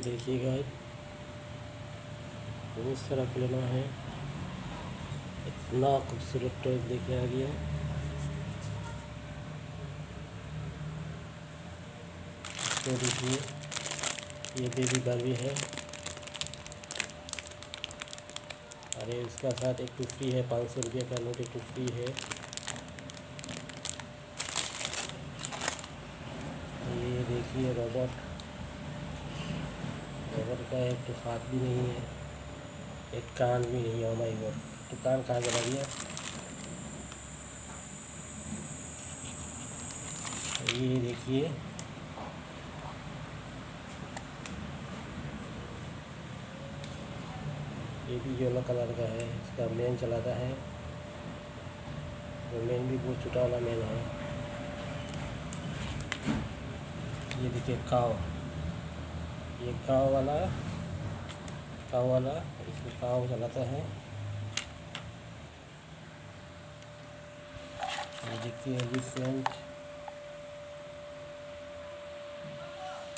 देखिएगा बहुत सारा खिलौना है। इतना खूबसूरत टॉय लेके आ गया। तो देखिए ये बेबी बारबी है। अरे इसका साथ एक टुफ्फी है, 500 रुपये का नोट एक टुफ्फी है। ये देखिए रोबोट का एक तो हाथ भी नहीं है, एक कान भी नहीं है। ओ माय गॉड, तो कान कहाँ चला गया? ये देखिए ये भी येलो कलर का है। इसका मेन चलाता है, वो मेन भी बहुत छोटा वाला मेन है। ये देखिए काव, ये काव वाला इसको काव चलाता है। ये देखिए एलिफेंट,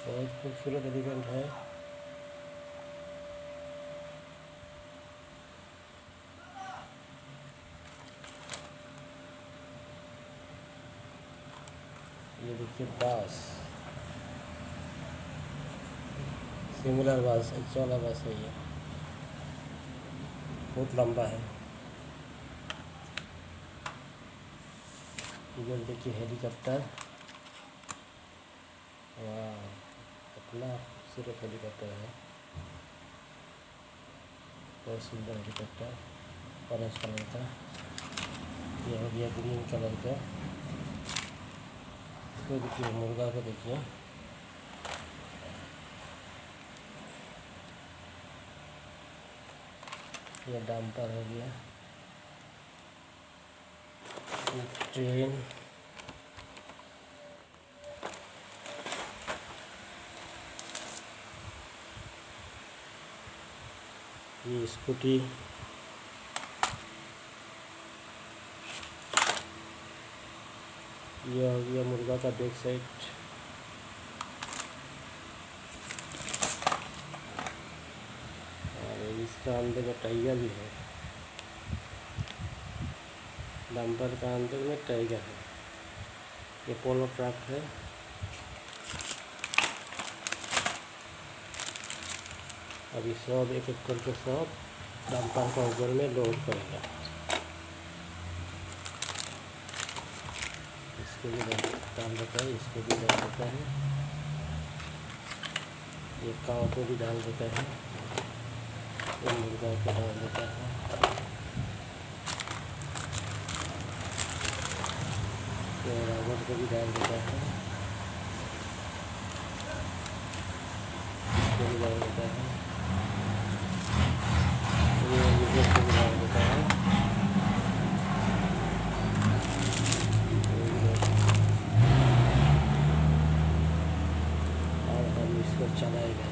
बहुत खूबसूरत एलिफेंट है। ये देखिए बास, सिमिलर बास, अच्छा वाला बास है। ये बहुत लंबा है। ये देखिए हेलीकॉप्टर, वाह कितना खूबसूरत हेलीकॉप्टर है। बहुत सुंदर हेलीकॉप्टर, ऑरेंज कलर का। ये हो गया ग्रीन कलर का। इसको देखिए, मुर्गा को देखिए, ये डंपर हो गया। ये ट्रेन, ये स्कूटी, ये हो गया मुर्गा का बैक साइड। और इसका अंदर में टाइगर भी है, डंपर का अंदर में टाइगर है। ये पोलो ट्रक है। अभी सब एक एक करके सब डंपर का ऊपर में लोड करेगा। इसको भी डाल देता है, इसको भी डाल देता है, ये काव को भी डाल देता है, ये मुर्गा को डाल देता है, ये रावण को भी डाल देता है, इसको भी डाल देता है, ये यूजर को भी डाल देता है। और हम इसको चलाएगा।